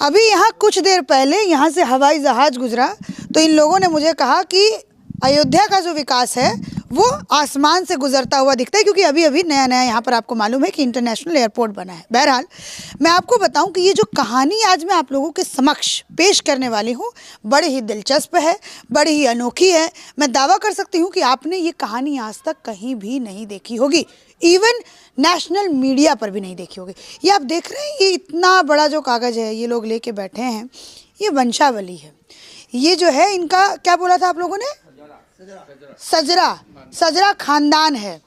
अभी यहाँ कुछ देर पहले यहाँ से हवाई जहाज गुजरा तो इन लोगों ने मुझे कहा कि अयोध्या का जो विकास है वो आसमान से गुजरता हुआ दिखता है, क्योंकि अभी अभी नया नया यहाँ पर आपको मालूम है कि इंटरनेशनल एयरपोर्ट बना है। बहरहाल मैं आपको बताऊं कि ये जो कहानी आज मैं आप लोगों के समक्ष पेश करने वाली हूँ बड़ी ही दिलचस्प है, बड़ी ही अनोखी है। मैं दावा कर सकती हूँ कि आपने ये कहानी आज तक कहीं भी नहीं देखी होगी, इवन नेशनल मीडिया पर भी नहीं देखी होगी। ये आप देख रहे हैं, ये इतना बड़ा जो कागज़ है ये लोग लेके बैठे हैं, ये वंशावली है। ये जो है इनका क्या बोला था आप लोगों ने, सजरा खानदान है।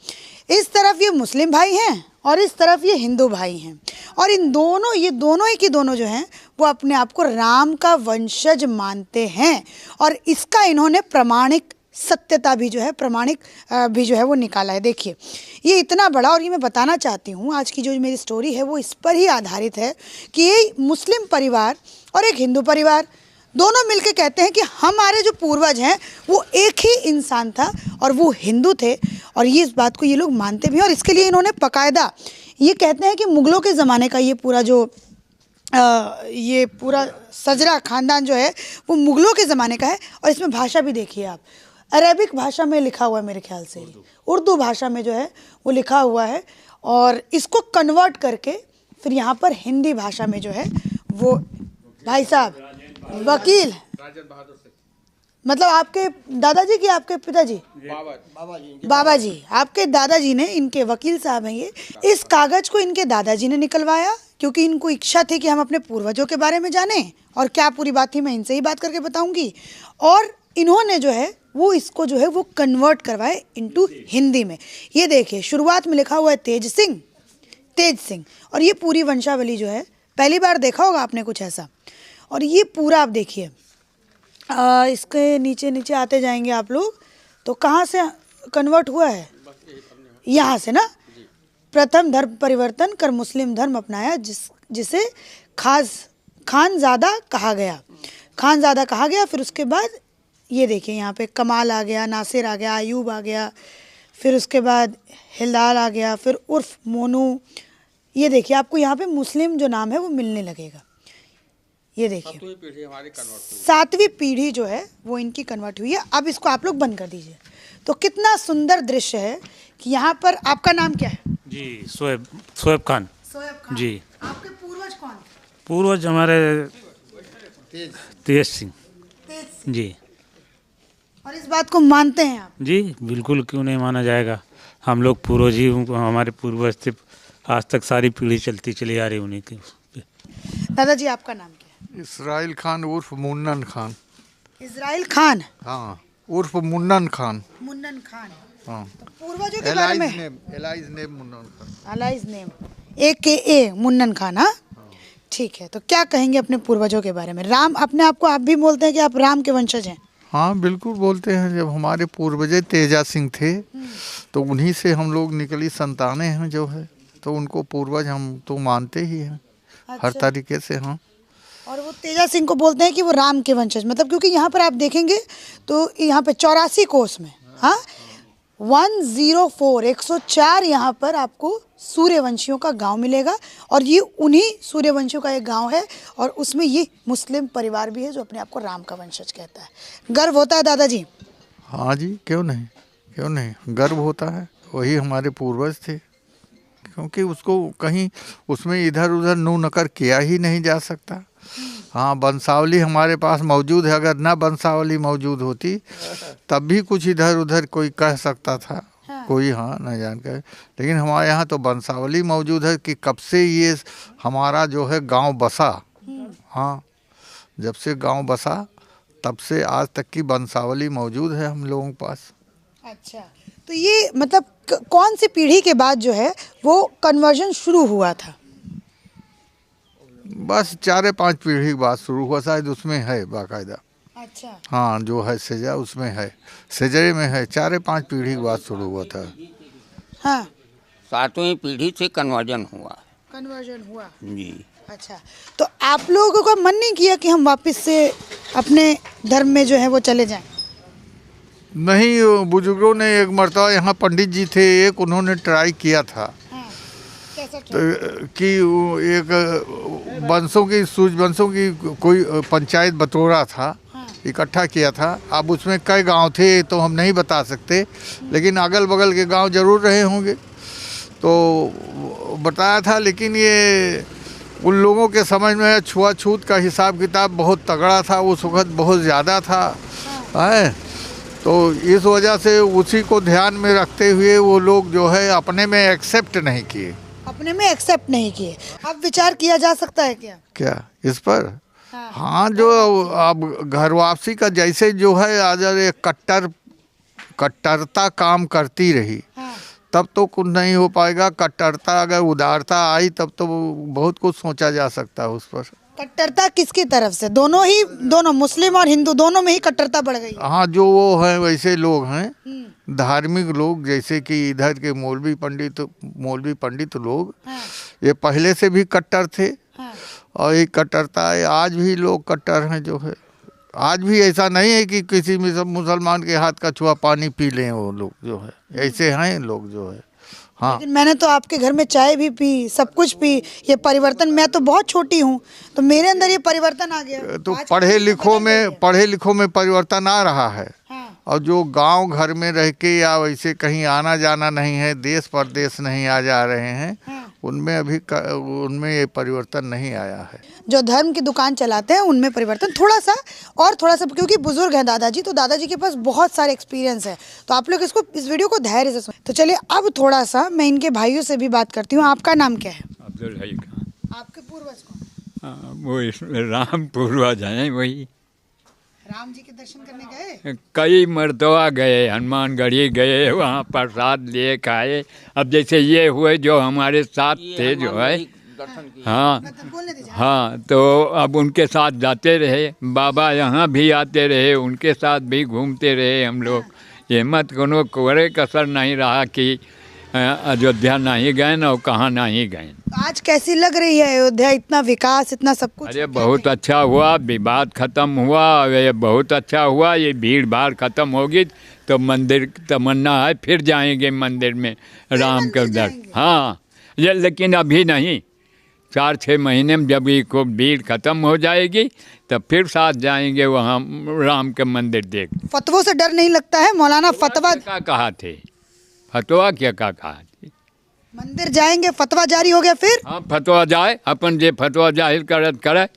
इस तरफ ये मुस्लिम भाई हैं और इस तरफ ये हिंदू भाई हैं, और इन दोनों ये दोनों ही के दोनों जो हैं वो अपने आप को राम का वंशज मानते हैं, और इसका इन्होंने प्रमाणिक सत्यता भी जो है प्रमाणिक भी जो है वो निकाला है। देखिए ये इतना बड़ा, और ये मैं बताना चाहती हूँ आज की जो मेरी स्टोरी है वो इस पर ही आधारित है कि ये मुस्लिम परिवार और एक हिंदू परिवार दोनों मिलकर कहते हैं कि हमारे जो पूर्वज हैं वो एक ही इंसान था और वो हिंदू थे, और ये इस बात को ये लोग मानते भी हैं। और इसके लिए इन्होंने बाकायदा ये कहते हैं कि मुग़लों के ज़माने का ये पूरा जो ये पूरा सजरा ख़ानदान जो है वो मुग़लों के ज़माने का है। और इसमें भाषा भी देखिए आप, अरेबिक भाषा में लिखा हुआ है मेरे ख्याल से, उर्दू भाषा में जो है वो लिखा हुआ है, और इसको कन्वर्ट करके फिर यहाँ पर हिंदी भाषा में जो है वो भाई साहब वकील, मतलब आपके दादाजी की आपके पिताजी, बाबा जी आपके दादाजी ने, इनके वकील साहब हैं ये। इस कागज़ को इनके दादाजी ने निकलवाया क्योंकि इनको इच्छा थी कि हम अपने पूर्वजों के बारे में जानें, और क्या पूरी बात थी मैं इनसे ही बात करके बताऊंगी। और इन्होंने जो है वो इसको जो है वो कन्वर्ट करवाए इनटू हिंदी में। ये देखिए शुरुआत में लिखा हुआ है तेज सिंह, और ये पूरी वंशावली जो है पहली बार देखा होगा आपने कुछ ऐसा। और ये पूरा आप देखिए, इसके नीचे नीचे आते जाएंगे आप लोग तो कहाँ से कन्वर्ट हुआ है, यहाँ से ना। प्रथम धर्म परिवर्तन कर मुस्लिम धर्म अपनाया जिसे खानज़ादा कहा गया। फिर उसके बाद ये देखिए यहाँ पे कमाल आ गया, नासिर आ गया, अयूब आ गया, फिर उसके बाद हिलाल आ गया, फिर उर्फ मोनू। ये देखिए आपको यहाँ पे मुस्लिम जो नाम है वो मिलने लगेगा। ये देखिए 7वीं पीढ़ी जो है वो इनकी कन्वर्ट हुई है। अब इसको आप लोग बंद कर दीजिए। तो कितना सुंदर दृश्य है कि यहाँ पर आपका नाम क्या है? जी सोएब खान जी। आपके पूर्वज कौन थे? पूर्वज हमारे तेज सिंह जी। और इस बात को मानते हैं आप? जी बिल्कुल, क्यों नहीं माना जाएगा। हम लोग पूर्वज ही, हमारे पूर्वज थे, आज तक सारी पीढ़ी चलती चली आ रही उन्हीं की। दादाजी आपका नाम क्या है? इसराइल खान उर्फ मुन्नन खान। इजराइल खान? हाँ, उर्फ मुन्नन खान। हाँ। तो पूर्वजों के बारे में एलाइज नेम मुन्नन खान। एलाइज नेम AKA मुन्नन खान। हाँ ठीक है। तो क्या कहेंगे अपने पूर्वजों के बारे में? राम, अपने आप को आप भी बोलते हैं कि आप राम के वंशज हैं? हाँ बिल्कुल बोलते हैं। जब हमारे पूर्वज तेजा सिंह थे तो उन्हीं से हम लोग निकली संतानें हैं जो है, तो उनको पूर्वज हम तो मानते ही हैं। हर तरीके से। हाँ। और वो तेजा सिंह को बोलते हैं कि वो राम के वंशज, मतलब क्योंकि यहाँ पर आप देखेंगे तो यहाँ पे 84 कोस में, हाँ 104 यहाँ पर आपको सूर्यवंशियों का गांव मिलेगा, और ये उन्हीं सूर्यवंशियों का एक गांव है, और उसमें ये मुस्लिम परिवार भी है जो अपने आप को राम का वंशज कहता है। गर्व होता है दादाजी? हाँ जी, क्यों नहीं गर्व होता है। वही हमारे पूर्वज थे, क्योंकि उसको कहीं उसमें इधर उधर नू नकर किया ही नहीं जा सकता। हाँ, वंशावली हमारे पास मौजूद है। अगर ना वंशावली मौजूद होती तब भी कुछ इधर उधर कोई कह सकता था। हाँ। कोई हाँ न जान कर, लेकिन हमारे यहाँ तो वंशावली मौजूद है कि कब से ये हमारा जो है गांव बसा। हाँ, जब से गांव बसा तब से आज तक की वंशावली मौजूद है हम लोगों के पास। अच्छा, तो ये मतलब कौन सी पीढ़ी के बाद जो है वो कन्वर्जन शुरू हुआ था? बस 4-5 पीढ़ी के बाद शुरू हुआ, शायद उसमें है बाकायदा। अच्छा। हाँ, जो है सेजा उसमें है, सेजरे में है। 4-5 पीढ़ी के बाद शुरू हुआ था। हाँ, 7वीं पीढ़ी से कन्वर्जन हुआ जी। अच्छा, तो आप लोगों का मन नहीं किया कि हम वापस से अपने धर्म में जो है वो चले जाएं? नहीं, बुजुर्गों ने एक मरतबा, यहाँ पंडित जी थे एक, उन्होंने ट्राई किया था। हाँ, कि वो एक वंशों की सूर्यवंशों की कोई पंचायत बटोरा था, इकट्ठा किया था। अब उसमें कई गांव थे तो हम नहीं बता सकते, लेकिन अगल बगल के गांव जरूर रहे होंगे, तो बताया था। लेकिन ये उन लोगों के समझ में छुआछूत का हिसाब किताब बहुत तगड़ा था, उस वक्त बहुत ज़्यादा था है। तो इस वजह से उसी को ध्यान में रखते हुए वो लोग जो है अपने में एक्सेप्ट नहीं किए। अपने में एक्सेप्ट नहीं किए। अब विचार किया जा सकता है क्या इस पर? हाँ, जो अब घर वापसी का जैसे जो है आज एक कट्टरता काम करती रही, तब तो कुछ नहीं हो पाएगा। कट्टरता अगर उदारता आई तब तो बहुत कुछ सोचा जा सकता है उस पर। कट्टरता किसकी तरफ से? दोनों मुस्लिम और हिंदू दोनों में ही कट्टरता बढ़ गई। हाँ, जो वो है वैसे लोग हैं धार्मिक लोग, जैसे कि इधर के मौलवी पंडित लोग, ये पहले से भी कट्टर थे और ये कट्टरता है। आज भी लोग कट्टर हैं जो है। आज भी ऐसा नहीं है कि किसी मुसलमान के हाथ का छुआ पानी पी लें वो लोग जो है, ऐसे हैं लोग जो है। हाँ, लेकिन मैंने तो आपके घर में चाय भी पी, सब कुछ पी। ये परिवर्तन, मैं तो बहुत छोटी हूँ तो मेरे अंदर ये परिवर्तन आ गया। तो पढ़े लिखों में परिवर्तन आ रहा है। और जो गांव घर में रह के या वैसे कहीं आना जाना नहीं है, देश परदेश नहीं आ जा रहे हैं, उनमें ये परिवर्तन नहीं आया है। जो धर्म की दुकान चलाते हैं उनमें परिवर्तन थोड़ा सा, क्योंकि बुजुर्ग हैं दादाजी, तो दादाजी के पास बहुत सारे एक्सपीरियंस है, तो आप लोग इस वीडियो को धैर्य से सुनें। तो चलिए अब थोड़ा सा मैं इनके भाइयों से भी बात करती हूँ। आपका नाम क्या है? अब्दुल हई खान। आपके पूर्वज कौन? वो राम पूर्वज हैं, वही राम जी के दर्शन करने गए? कई मर्तबा गए, हनुमानगढ़ी गए, वहाँ प्रसाद लिए खाए। अब जैसे ये हुए जो हमारे साथ थे जो है, हाँ, तो अब उनके साथ जाते रहे। बाबा यहाँ भी आते रहे, उनके साथ भी घूमते रहे हम लोग। ये मत कोनो कोरे कसर नहीं रहा कि अयोध्या नहीं गए ना कहाँ नहीं गए। आज कैसी लग रही है अयोध्या? इतना विकास, इतना सब कुछ। अरे बहुत अच्छा हुआ, विवाद खत्म हुआ, ये बहुत अच्छा हुआ। ये भीड़ भाड़ खत्म होगी तो मंदिर तमन्ना है फिर जाएंगे मंदिर में राम के दर्शन। हाँ, ये लेकिन अभी नहीं, 4-6 महीने में जब ये को भीड़ खत्म हो जाएगी तब फिर साथ जाएंगे वहाँ राम के मंदिर देख। फतवों से डर नहीं लगता है? मौलाना फतवा क्या कहा थे? फतवा क्या कहा थे? मंदिर जाएंगे, फतवा जारी हो गया फिर? हाँ, फतवा जाए, अपन जे फतवा जाहिर करे।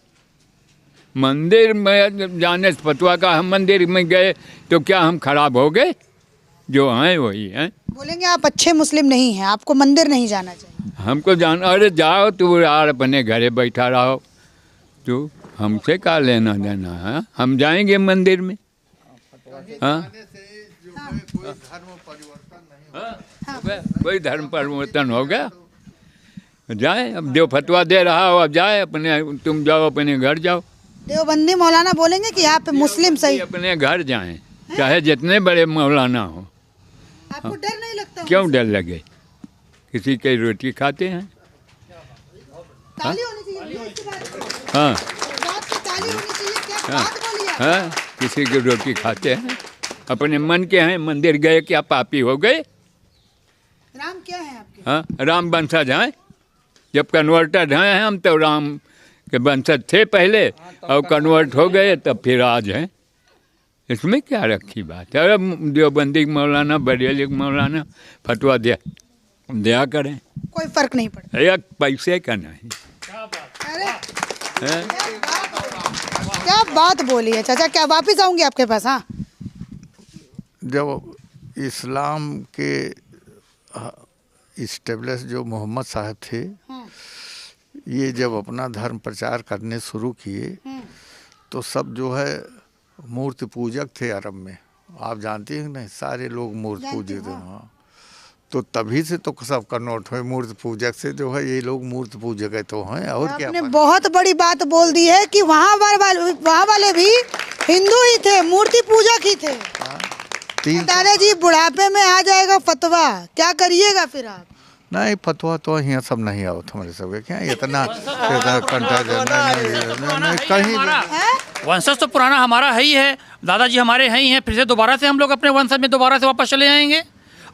मंदिर में जाने से फतवा का, हम मंदिर में गए तो क्या हम खराब हो गए? जो हैं वही हैं। बोलेंगे आप अच्छे मुस्लिम नहीं हैं, आपको मंदिर नहीं जाना चाहिए। हमको जाना, अरे जाओ तू यार, अपने घरे बैठा रहो, तू हमसे क्या लेना देना है? हम जाएंगे मंदिर में। हाँ, कोई धर्म परिवर्तन हो गया? जाए, अब जो फतवा दे रहा हो अब जाए, अपने तुम जाओ, अपने घर जाओ। देवबंदी मौलाना बोलेंगे कि आप मुस्लिम सही, अपने घर जाएं, चाहे जितने बड़े मौलाना हो। आपको डर नहीं लगता? क्यों डर लगे? किसी की रोटी खाते हैं। ताली होनी चाहिए। हाँ, ताली होनी चाहिए। क्या बात बोली आप? हाँ, किसी की रोटी खाते हैं, अपने मन के हैं। मंदिर गए क्या पापी हो गए? राम क्या है आपके? हाँ, राम वंशज हैं। जब कन्वर्टेड हैं हम, तो राम के वंशज थे पहले और कन्वर्ट हो गए तब फिर आज हैं। इसमें क्या रखी बात है? देवबंदी मौलाना, बरेली मौलाना फतवा दिया करें, कोई फर्क नहीं पड़ता। एक पैसे का नहीं। अरे क्या बात बोली है चाचा। क्या वापिस आऊंगी आपके पास? हाँ, जब इस्लाम के इस्टेब्लिश जो मोहम्मद साहब थे, ये जब अपना धर्म प्रचार करने शुरू किए तो सब जो है मूर्ति पूजक थे अरब में। आप जानते हैं नहीं, सारे लोग मूर्ति पूजक थे। हाँ, तो तभी से तो सब कन्वर्ट हुए मूर्ति पूजक से जो है, ये लोग मूर्ति पूजक है तो हैं। और क्या? आपने बहुत बड़ी बात बोल दी है कि वहाँ वाले भी हिंदू ही थे, मूर्ति पूजक ही थे। दादाजी बुढ़ापे में आ जाएगा फतवा, क्या करिएगा फिर आप? नहीं, फतवा तो यहाँ सब नहीं आओ हमारे सब क्या इतना कहीं। वंशज तो पुराना हमारा है ही है, दादाजी हमारे हैं ही हैं। फिर से दोबारा से हम लोग अपने वंशज में दोबारा से वापस चले जाएंगे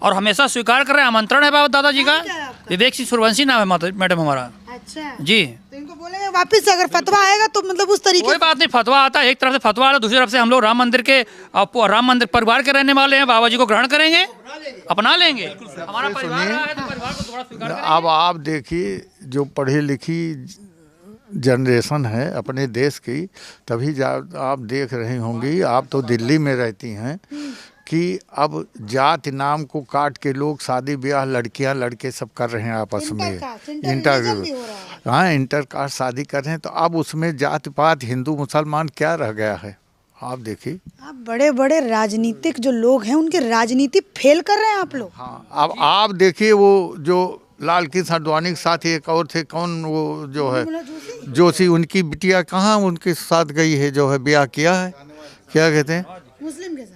और हमेशा स्वीकार कर रहे हैं। आमंत्रण है बाबा दादाजी का। विवेक सिंह सूर्यवंशी नाम है मैडम हमारा। अच्छा जी, तो इनको बोलेंगे वापस से अगर फतवा आएगा तो मतलब उस तरीके कोई बात नहीं, फतवा आता है, एक तरफ से फतवा आता है, दूसरी तरफ से हम लोग राम मंदिर परिवार के रहने वाले हैं, बाबा जी को ग्रहण करेंगे, अपना लेंगे। हमारा परिवार रहा है तो परिवार को थोड़ा स्वीकार करेंगे। अब आप देखिए जो पढ़ी लिखी जनरेशन है अपने देश की, तभी आप देख रही होंगी, आप तो दिल्ली में रहती हैं, कि अब जात नाम को काट के लोग शादी ब्याह लड़कियां लड़के सब कर रहे हैं आपस में। इंटर कास्ट शादी कर रहे हैं, तो अब उसमें जात पात हिंदू मुसलमान क्या रह गया है? आप देखिए, आप बड़े बड़े राजनीतिक जो लोग हैं उनकी राजनीति फेल कर रहे हैं आप लोग। हाँ, अब आप देखिए वो जो लाल कृष्ण आडवाणी के साथ एक और थे, कौन वो जो है जोशी, उनकी बिटिया कहाँ उनके साथ गई है, जो है ब्याह किया है, क्या कहते हैं, मुस्लिम के साथ।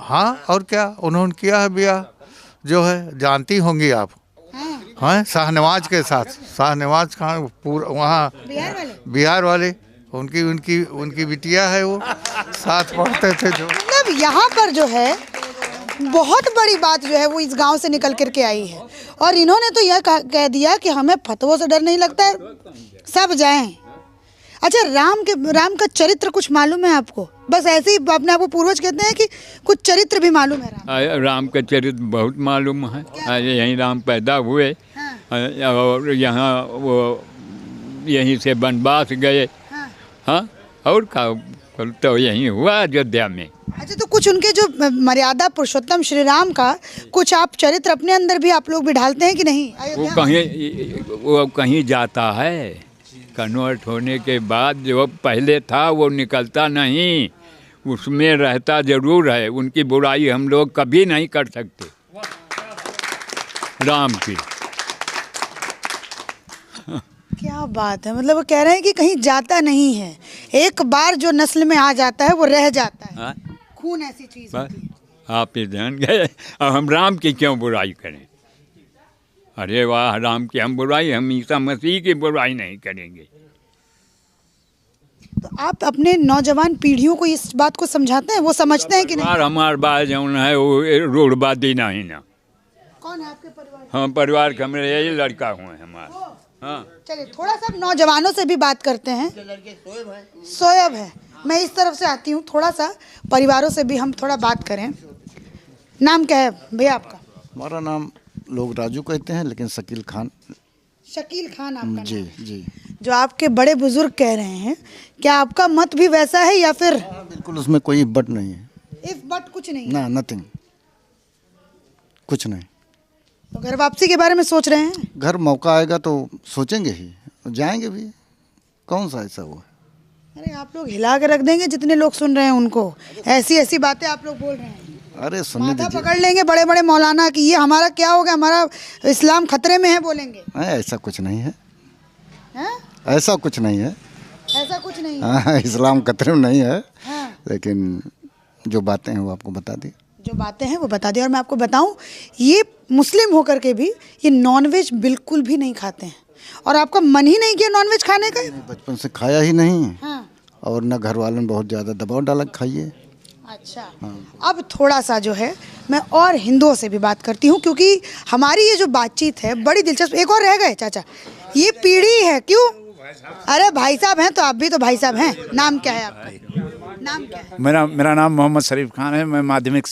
हाँ, और क्या उन्होंने किया है ब्याह, जो है जानती होंगी आप। हाँ, शाहनवाज के साथ। शाहनवाज कहाँ, पूरा वहाँ बिहार वाले, उनकी उनकी उनकी बिटिया है, वो साथ पढ़ते थे जो। मतलब यहाँ पर जो है बहुत बड़ी बात जो है वो इस गांव से निकल करके आई है, और इन्होंने तो यह कह दिया कि हमें फतवों से डर नहीं लगता है, सब जाएं। अच्छा, राम का चरित्र कुछ मालूम है आपको? बस ऐसे ही अपने आप को पूर्वज कहते हैं कि कुछ चरित्र भी मालूम है? राम का चरित्र बहुत मालूम है। यहीं राम पैदा हुए। हाँ। और यहाँ वो यहीं से वनवास गए। हाँ, और का तो यहीं हुआ अयोध्या में। अच्छा, तो कुछ उनके जो मर्यादा पुरुषोत्तम श्री राम का कुछ आप चरित्र अपने अंदर भी आप लोग भी ढालते हैं कि नहीं? वो कहीं जाता है, कन्वर्ट होने के बाद जो पहले था वो निकलता नहीं, उसमें रहता जरूर है। उनकी बुराई हम लोग कभी नहीं कर सकते राम की। क्या बात है, मतलब वो कह रहे हैं कि कहीं जाता नहीं है, एक बार जो नस्ल में आ जाता है वो रह जाता है। हाँ? खून ऐसी चीज होती है। आप ये जान गए, अब हम राम की क्यों बुराई करें? अरे वाह, राम की हम बुराई, हम ईसा मसीह की बुराई नहीं करेंगे। तो आप अपने नौजवान पीढ़ियों को इस बात को समझाते हैं, वो समझते हैं कि नहीं? हमारे बात जो है वो रोडबादी नहीं ना। कौन है आपके परिवार? हम परिवार के हमारे यही लड़का हुए हमारे। हाँ, चलिए थोड़ा सा नौजवानों से भी बात करते हैं। सोयब है, मैं इस तरफ से आती हूँ, थोड़ा सा परिवारों से भी हम थोड़ा बात करें। नाम क्या है भैया आपका? हमारा नाम लोग राजू कहते हैं, लेकिन शकील खान। शकील खान आपका जी नाम? जी। जो आपके बड़े बुजुर्ग कह रहे हैं, क्या आपका मत भी वैसा है या फिर? बिल्कुल, उसमें कोई बट नहीं है। इफ बट कुछ नहीं है? ना, नथिंग, कुछ नहीं। तो घर वापसी के बारे में सोच रहे हैं? घर मौका आएगा तो सोचेंगे ही, जाएंगे भी, कौन सा ऐसा वो है। अरे आप लोग हिला के रख देंगे जितने लोग सुन रहे हैं उनको, ऐसी ऐसी बातें आप लोग बोल रहे हैं। अरे सुनने माथा दीजिए। पकड़ लेंगे बड़े बड़े मौलाना कि ये हमारा क्या हो गया, हमारा इस्लाम खतरे में है बोलेंगे। ऐसा कुछ नहीं है। हैं? ऐसा कुछ नहीं है। ऐसा कुछ नहीं है। हाँ, इस्लाम खतरे में नहीं है। हाँ। लेकिन जो बातें हैं वो आपको बता दी। जो बातें हैं वो बता दिया। और मैं आपको बताऊं, ये मुस्लिम होकर के भी ये नॉनवेज बिल्कुल भी नहीं खाते हैं, और आपका मन ही नहीं किया नॉनवेज खाने का? बचपन से खाया ही नहीं। हाँ। और न घर वालों ने बहुत ज़्यादा दबाव डाला खाइए। अच्छा, अब थोड़ा सा जो है मैं और हिंदुओं से भी बात करती हूँ, क्योंकि हमारी ये जो बातचीत है बड़ी दिलचस्प। एक और रह गए चाचा, ये पीढ़ी है क्यों? अरे भाई साहब हैं तो आप भी तो भाई साहब हैं। नाम क्या है आपका? नाम क्या है? मेरा नाम मोहम्मद शरीफ खान है। मैं माध्यमिक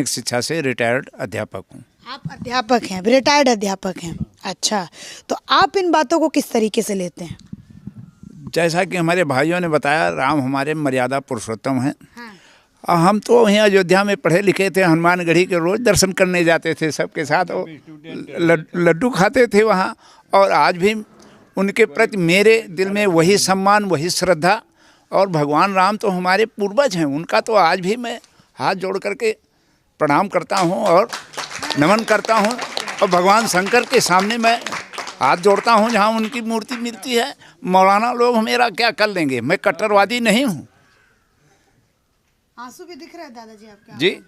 शिक्षा से रिटायर्ड अध्यापक हूँ। आप अध्यापक हैं, रिटायर्ड अध्यापक हैं। अच्छा, तो आप इन बातों को किस तरीके से लेते हैं? जैसा कि हमारे भाइयों ने बताया, राम हमारे मर्यादा पुरुषोत्तम हैं। हाँ। हम तो वहीं अयोध्या में पढ़े लिखे थे, हनुमानगढ़ी के रोज़ दर्शन करने जाते थे सबके साथ, लड्डू खाते थे वहाँ। और आज भी उनके प्रति मेरे दिल में वही सम्मान, वही श्रद्धा। और भगवान राम तो हमारे पूर्वज हैं, उनका तो आज भी मैं हाथ जोड़ करके प्रणाम करता हूँ और नमन करता हूँ। और भगवान शंकर के सामने मैं हाथ जोड़ता हूँ जहाँ उनकी मूर्ति मिलती है। मौलाना लोग मेरा क्या कर लेंगे, मैं कट्टरवादी नहीं हूँ। आंसू भी दिख रहे हैं दादाजी आपके? जी,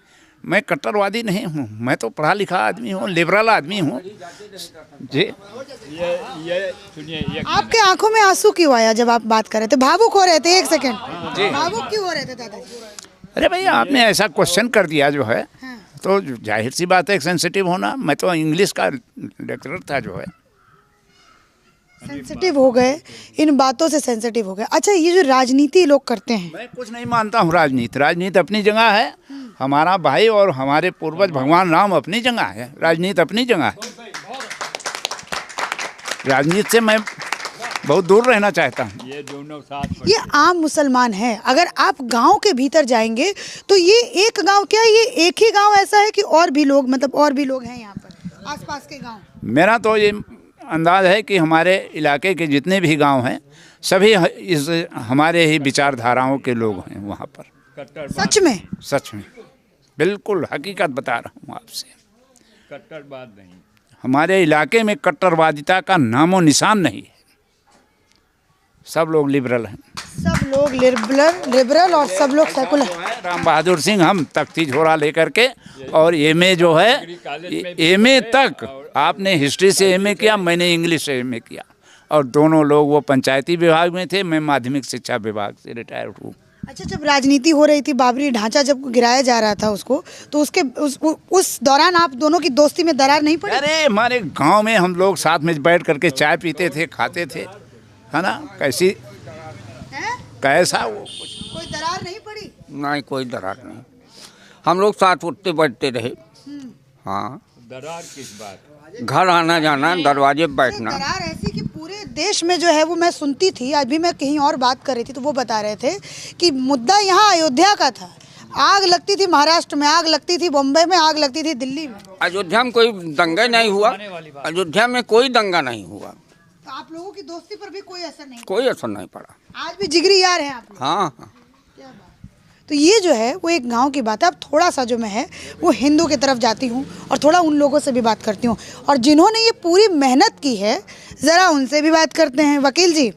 मैं कट्टरवादी नहीं हूँ, मैं तो पढ़ा लिखा आदमी हूँ, लिबरल आदमी हूँ जी। ये सुनिए, आपके आंखों में आंसू क्यों आया जब आप बात कर रहे थे? भावुक हो रहे थे? एक सेकंड, जी। भावुक क्यों हो रहे थे दादाजी? अरे भैया, आपने ऐसा क्वेश्चन कर दिया जो है, तो जाहिर सी बात है सेंसिटिव होना। मैं तो इंग्लिश का लेक्चरर था जो है। सेंसिटिव हो गए, इन बातों से सेंसिटिव हो गए। अच्छा, ये जो राजनीति लोग करते हैं, मैं कुछ नहीं मानता हूँ राजनीति अपनी जगह है। हमारा भाई और हमारे पूर्वज भगवान राम अपनी जगह है, राजनीति अपनी जगह है। राजनीति से मैं बहुत दूर रहना चाहता हूँ। ये दोनों साथ ये आम मुसलमान हैं। अगर आप गांव के भीतर जाएंगे तो ये एक गांव क्या, ये एक ही गांव ऐसा है कि और भी लोग, मतलब और भी लोग हैं यहाँ पर आसपास के गांव? मेरा तो ये अंदाज है कि हमारे इलाके के जितने भी गांव हैं सभी इस हमारे ही विचारधाराओं के लोग हैं वहाँ पर। सच में? सच में, बिल्कुल हकीकत बता रहा हूँ आपसे। कट्टरवाद नहीं, हमारे इलाके में कट्टरवादिता का नामो निशान नहीं है। सब लोग लिबरल हैं। सब लोग लिबरल और सब लोग सेकुलर। राम बहादुर सिंह हम तख्ती झोला लेकर के, और एमए जो है, एमए तक आपने हिस्ट्री से एमए किया, मैंने इंग्लिश से एमए किया, और दोनों लोग वो पंचायती विभाग में थे, मैं माध्यमिक शिक्षा विभाग से रिटायर्ड हूँ। अच्छा, जब राजनीति हो रही थी, बाबरी ढांचा जब गिराया जा रहा था उसको, तो उसके उस दौरान आप दोनों की दोस्ती में दरार नहीं पड़ी? अरे हमारे गांव में हम लोग साथ में बैठ करके चाय पीते थे, खाते थे, है ना। कैसा वो कोई दरार नहीं पड़ी? नहीं, कोई दरार नहीं। हम लोग साथ उठते बैठते रहे। हाँ, दरार किस बात? घर आना जाना, दरवाजे पे बैठना। दरार ऐसी कि पूरे देश में जो है वो मैं सुनती थी, आज भी मैं कहीं और बात कर रही थी तो वो बता रहे थे कि मुद्दा यहाँ अयोध्या का था। आग लगती थी महाराष्ट्र में, आग लगती थी बॉम्बे में, आग लगती थी दिल्ली में। अयोध्या में कोई दंगा नहीं हुआ। अयोध्या में कोई दंगा नहीं हुआ। तो आप लोगों की दोस्ती पर भी कोई असर नहीं? कोई असर नहीं पड़ा। आज भी जिगरी यार हैं आप लोग? हाँ हाँ। क्या बात। तो ये जो है वो एक गांव की बात है। अब थोड़ा सा जो मैं है वो हिंदू की तरफ जाती हूँ और थोड़ा उन लोगों से भी बात करती हूँ, और जिन्होंने ये पूरी मेहनत की है ज़रा उनसे भी बात करते हैं। वकील जी,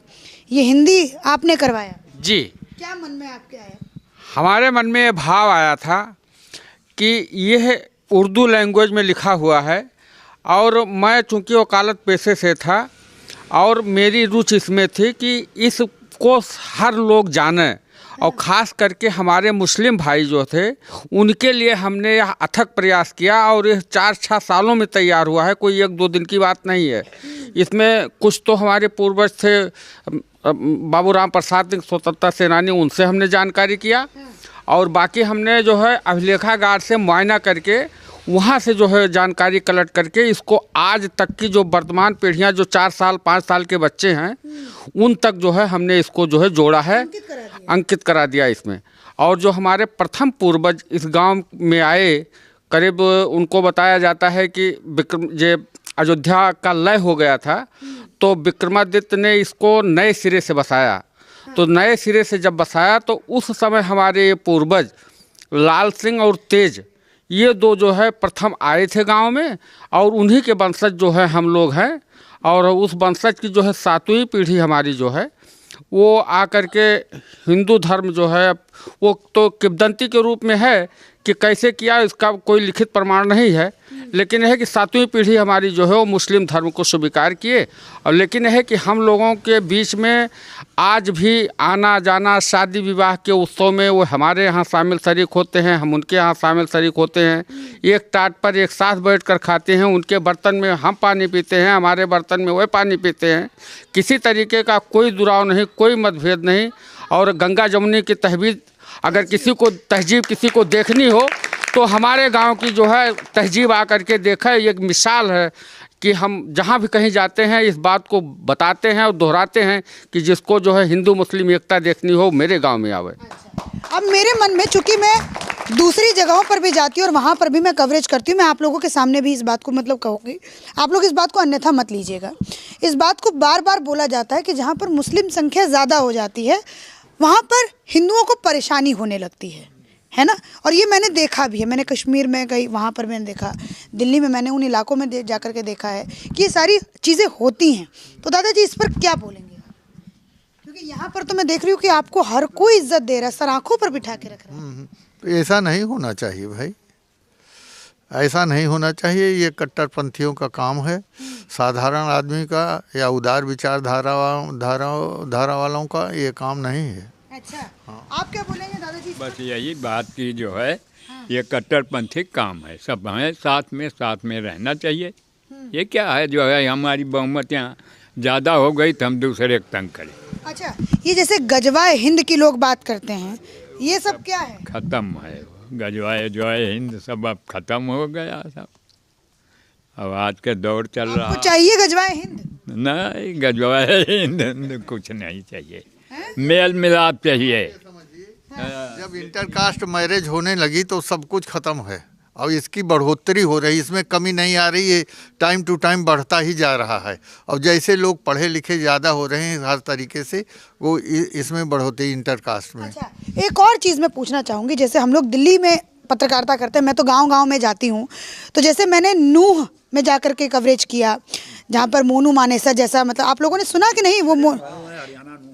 ये हिंदी आपने करवाया जी, क्या मन में आपके आया? हमारे मन में ये भाव आया था कि यह उर्दू लैंग्वेज में लिखा हुआ है, और मैं चूँकि वकालत पेशे से था और मेरी रुचि इसमें थी कि इसको हर लोग जाने, और ख़ास करके हमारे मुस्लिम भाई जो थे उनके लिए हमने यह अथक प्रयास किया, और यह 4-6 सालों में तैयार हुआ है, कोई 1-2 दिन की बात नहीं है। इसमें कुछ तो हमारे पूर्वज थे, बाबू राम प्रसाद सिंह स्वतंत्रता सेनानी, उनसे हमने जानकारी किया, और बाकी हमने जो है अभिलेखागार से मुआयना करके वहाँ से जो है जानकारी कलेक्ट करके इसको आज तक की जो वर्तमान पीढ़ियाँ जो 4 साल 5 साल के बच्चे हैं उन तक जो है हमने इसको जो है जोड़ा है, अंकित करा दिया इसमें। और जो हमारे प्रथम पूर्वज इस गांव में आए, करीब उनको बताया जाता है कि अयोध्या का लय हो गया था, तो विक्रमादित्य ने इसको नए सिरे से बसाया। तो नए सिरे से जब बसाया तो उस समय हमारे पूर्वज लाल सिंह और तेज, ये दो जो है प्रथम आए थे गांव में, और उन्हीं के वंशज जो है हम लोग हैं। और उस वंशज की जो है 7वीं पीढ़ी हमारी जो है वो आकर के हिंदू धर्म जो है वो तो किंवदंती के रूप में है कि कैसे किया, इसका कोई लिखित प्रमाण नहीं है, लेकिन यह है कि 7वीं पीढ़ी हमारी जो है वो मुस्लिम धर्म को स्वीकार किए। और लेकिन यह है कि हम लोगों के बीच में आज भी आना जाना, शादी विवाह के उत्सव में वो हमारे यहाँ शामिल शरीक होते हैं, हम उनके यहाँ शामिल शरीक होते हैं, एक टाट पर एक साथ बैठकर खाते हैं, उनके बर्तन में हम पानी पीते हैं, हमारे बर्तन में वह पानी पीते हैं। किसी तरीके का कोई दुराव नहीं, कोई मतभेद नहीं। और गंगा जमुनी की तहजीब अगर किसी को देखनी हो तो हमारे गांव की जो है तहजीब आकर के देखा, ये एक मिसाल है कि हम जहां भी कहीं जाते हैं इस बात को बताते हैं और दोहराते हैं कि जिसको जो है हिंदू मुस्लिम एकता देखनी हो मेरे गांव में आवे। अब मेरे मन में, चूंकि मैं दूसरी जगहों पर भी जाती हूँ और वहाँ पर भी मैं कवरेज करती हूँ, मैं आप लोगों के सामने भी इस बात को मतलब कहूँगी, आप लोग इस बात को अन्यथा मत लीजिएगा। इस बात को बार बार बोला जाता है कि जहाँ पर मुस्लिम संख्या ज़्यादा हो जाती है वहाँ पर हिंदुओं को परेशानी होने लगती है ना। और ये मैंने देखा भी है, मैंने कश्मीर में गई, वहाँ पर मैंने देखा, दिल्ली में मैंने उन इलाकों में जाकर के देखा है कि ये सारी चीज़ें होती हैं। तो दादाजी इस पर क्या बोलेंगे? क्योंकि यहाँ पर तो मैं देख रही हूँ कि आपको हर कोई इज्जत दे रहा है, सर आँखों पर बिठा के रख रहा है। तो ऐसा नहीं होना चाहिए भाई, ऐसा नहीं होना चाहिए। ये कट्टरपंथियों का काम है, साधारण आदमी का या उदार विचारधारा वालों का ये काम नहीं है। अच्छा, आप क्या बोलेंगे दादाजी? बस यही बात की जो है ये कट्टरपंथी काम है। सब हमें साथ में रहना चाहिए। ये क्या है जो है हमारी बहुमत यहाँ ज़्यादा हो गई तो हम दूसरे को तंग करें। अच्छा, ये जैसे गजवाए हिंद की लोग बात करते हैं, ये सब क्या है? ख़त्म है गजवाए जो है हिंद सब अब ख़त्म हो गया सब। अब आज के दौर चल रहा। आपको चाहिए गजवाए हिंद? नहीं, गजवाए हिंद कुछ नहीं चाहिए, मेल मिलाप चाहिए। जब इंटरकास्ट मैरिज होने लगी तो सब कुछ खत्म है। और इसकी बढ़ोतरी हो रही, इसमें कमी नहीं आ रही है, टाइम टू टाइम बढ़ता ही जा रहा है। और जैसे लोग पढ़े लिखे ज़्यादा हो रहे हैं हर तरीके से, वो इसमें बढ़ोतरी इंटरकास्ट में। अच्छा, एक और चीज़ मैं पूछना चाहूँगी, जैसे हम लोग दिल्ली में पत्रकारिता करते हैं, मैं तो गांव-गांव में जाती हूँ, तो जैसे मैंने नूह में जाकर के कवरेज किया, जहाँ पर मोनू मानेसर जैसा, मतलब आप लोगों ने सुना कि नहीं, वो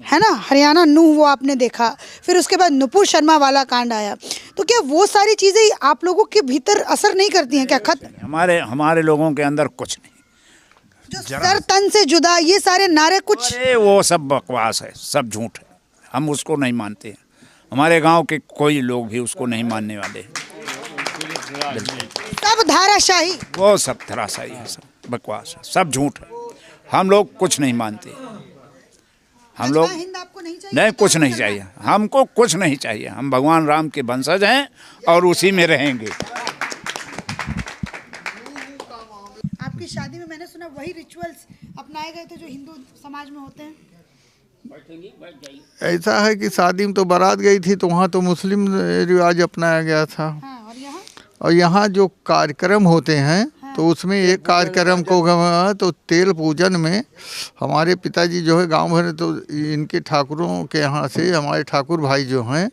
है ना, हरियाणा नूह, वो आपने देखा। फिर उसके बाद नुपुर शर्मा वाला कांड आया, तो क्या वो सारी चीज़ें आप लोगों के भीतर असर नहीं करती हैं क्या? हमारे लोगों के अंदर कुछ नहीं, जो सर तन से जुदा, ये सारे नारे कुछ, अरे वो सब बकवास है, सब झूठ है, हम उसको नहीं मानते हैं। हमारे गांव के कोई लोग भी उसको नहीं मानने वाले हैं। सब धाराशाही, वो सब धराशाही है, सब बकवास है, सब झूठ है। हम लोग कुछ नहीं मानते, हम लोग हिंद आपको नहीं चाहिए? नहीं, कुछ नहीं चाहिए, हमको कुछ नहीं चाहिए। हम भगवान राम के वंशज हैं और उसी में रहेंगे। आपकी शादी में मैंने सुना वही रिचुअल्स अपनाए गए थे जो हिंदू समाज में होते हैं। ऐसा है कि शादी में तो बारात गई थी तो वहाँ तो मुस्लिम रिवाज अपनाया गया था। हाँ, और यहाँ जो कार्यक्रम होते हैं, तो उसमें एक कार्यक्रम को तो तेल पूजन में हमारे पिताजी जो है गांव भर, तो इनके ठाकुरों के यहाँ से हमारे ठाकुर भाई जो हैं,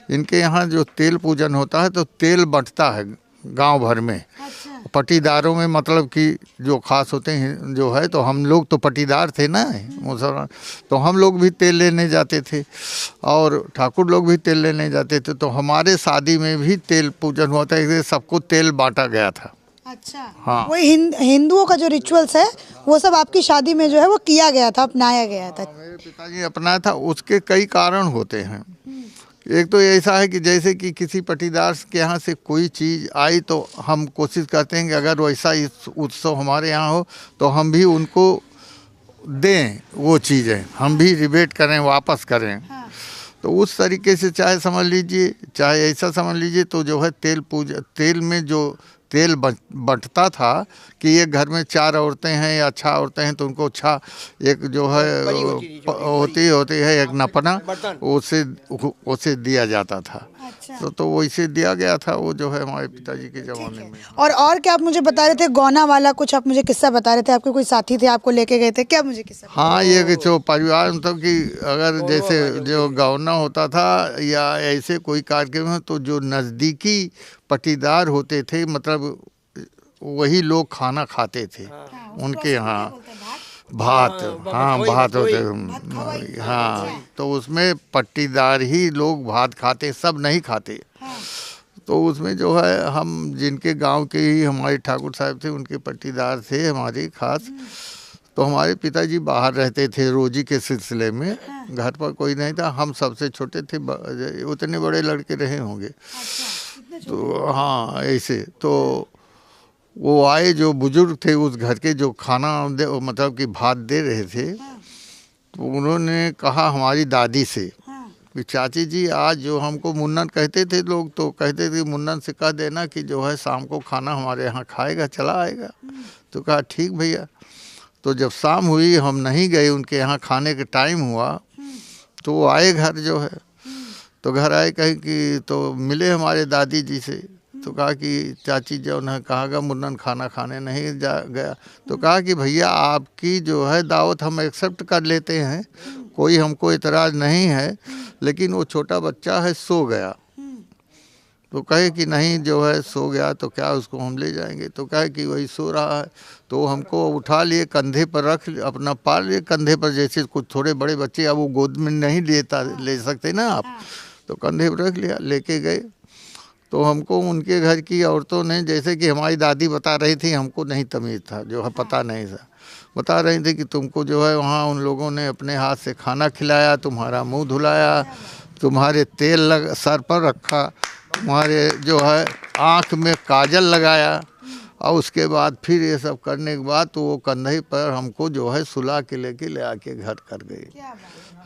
इनके यहाँ जो तेल पूजन होता है तो तेल बंटता है गांव भर में। पटीदारों में, मतलब कि जो खास होते हैं जो है, तो हम लोग तो पटीदार थे ना मुसलमान, तो हम लोग भी तेल लेने जाते थे और ठाकुर लोग भी तेल लेने जाते थे। तो हमारे शादी में भी तेल पूजन हुआ था, सबको तेल बांटा गया था। अच्छा, हाँ, वही हिंदुओं का जो रिचुअल्स है वो सब आपकी शादी में जो है वो किया गया था, अपनाया गया था। मेरे पिताजी ने अपनाया था। उसके कई कारण होते हैं। एक तो ऐसा है कि जैसे कि किसी पटीदार के यहाँ से कोई चीज़ आई तो हम कोशिश करते हैं कि अगर वैसा इस उत्सव हमारे यहाँ हो तो हम भी उनको दें वो चीज़ें, हम भी रिबेट करें, वापस करें। तो उस तरीके से चाहे समझ लीजिए, चाहे ऐसा समझ लीजिए, तो जो है तेल में जो तेल बंटता था कि ये घर में 4 औरतें हैं या 6 औरतें हैं तो उनको 6 एक जो है होती है एक नपना, उसे दिया जाता था। अच्छा। तो वैसे दिया गया था वो जो है हमारे पिताजी के ज़माने में। और क्या आप मुझे बता रहे थे गौना वाला, कुछ आप मुझे किस्सा बता रहे थे, आपके कोई साथी थे आपको लेके गए थे, क्या मुझे किस्सा? हाँ, ये जो परिवार मतलब कि अगर जैसे जो गौना होता था या ऐसे कोई कार्यक्रम है तो जो नज़दीकी पटीदार होते थे, मतलब वही लोग खाना खाते थे। उनके यहाँ भात, हाँ भात होते, हाँ, तो उसमें पट्टीदार ही लोग भात खाते, सब नहीं खाते। तो उसमें जो है हम जिनके गांव के ही हमारे ठाकुर साहब थे, उनके पट्टीदार थे हमारे खास। तो हमारे पिताजी बाहर रहते थे रोजी के सिलसिले में, घर पर कोई नहीं था, हम सबसे छोटे थे, उतने बड़े लड़के रहे होंगे। तो हाँ ऐसे, तो वो आए जो बुजुर्ग थे उस घर के, जो खाना मतलब कि भात दे रहे थे, तो उन्होंने कहा हमारी दादी से कि चाची जी आज जो हमको मुन्नन कहते थे लोग, तो कहते थे मुन्नन से कह देना कि जो है शाम को खाना हमारे यहाँ खाएगा, चला आएगा। तो कहा ठीक भैया। तो जब शाम हुई हम नहीं गए उनके यहाँ, खाने का टाइम हुआ तो वो आए घर जो है, तो घर आए कहे कि तो मिले हमारे दादी जी से, तो कहा कि चाची जो ने कहा मुन्नन खाना खाने नहीं गया। तो कहा कि भैया आपकी जो है दावत हम एक्सेप्ट कर लेते हैं, कोई हमको इतराज़ नहीं है, लेकिन वो छोटा बच्चा है सो गया। तो कहे कि नहीं जो है सो गया तो क्या उसको हम ले जाएंगे। तो कहे कि वही सो रहा है। तो हमको उठा लिए, कंधे पर रख अपना पाल लिए कंधे पर, जैसे कुछ थोड़े बड़े बच्चे अब वो गोद में नहीं ले सकते ना आप, तो कंधे पर रख लिया, लेके गए। तो हमको उनके घर की औरतों ने, जैसे कि हमारी दादी बता रही थी, हमको नहीं तमीज़ था, जो है पता नहीं था, बता रही थी कि तुमको जो है वहाँ उन लोगों ने अपने हाथ से खाना खिलाया, तुम्हारा मुंह धुलाया, तुम्हारे तेल सर पर रखा, तुम्हारे जो है आँख में काजल लगाया और उसके बाद फिर ये सब करने के बाद तो वो कंधे पर हमको जो है सुला के ले आके घर कर गई।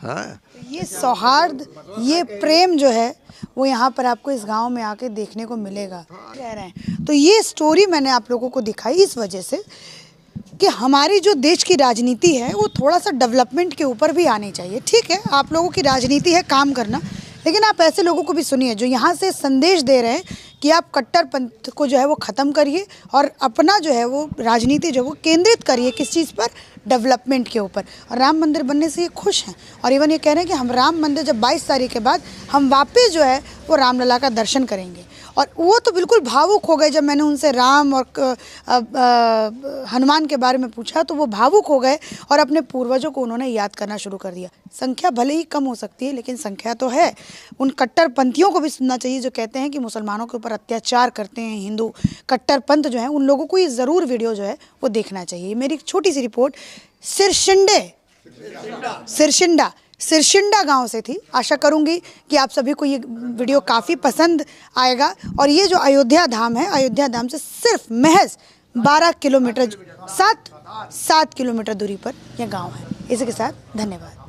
हाँ, ये सौहार्द, ये प्रेम जो है वो यहाँ पर आपको इस गांव में आके देखने को मिलेगा। कह रहे हैं तो ये स्टोरी मैंने आप लोगों को दिखाई इस वजह से कि हमारी जो देश की राजनीति है वो थोड़ा सा डेवलपमेंट के ऊपर भी आनी चाहिए। ठीक है, आप लोगों की राजनीति है काम करना, लेकिन आप ऐसे लोगों को भी सुनिए जो यहाँ से संदेश दे रहे हैं कि आप कट्टरपंथ को जो है वो ख़त्म करिए और अपना जो है वो राजनीति जो है वो केंद्रित करिए किस चीज़ पर, डेवलपमेंट के ऊपर। और राम मंदिर बनने से ये खुश हैं और इवन ये कह रहे हैं कि हम राम मंदिर जब 22 तारीख के बाद हम वापस जो है वो रामलला का दर्शन करेंगे। और वो तो बिल्कुल भावुक हो गए जब मैंने उनसे राम और हनुमान के बारे में पूछा, तो वो भावुक हो गए और अपने पूर्वजों को उन्होंने याद करना शुरू कर दिया। संख्या भले ही कम हो सकती है लेकिन संख्या तो है। उन कट्टरपंथियों को भी सुनना चाहिए जो कहते हैं कि मुसलमानों के ऊपर अत्याचार करते हैं हिंदू कट्टरपंथ जो है, उन लोगों को ये ज़रूर वीडियो जो है वो देखना चाहिए। मेरी एक छोटी सी रिपोर्ट सिरशिंडा गांव से थी। आशा करूंगी कि आप सभी को ये वीडियो काफ़ी पसंद आएगा। और ये जो अयोध्या धाम है, अयोध्या धाम से सिर्फ महज 12 किलोमीटर 7 किलोमीटर दूरी पर यह गांव है। इसी के साथ धन्यवाद।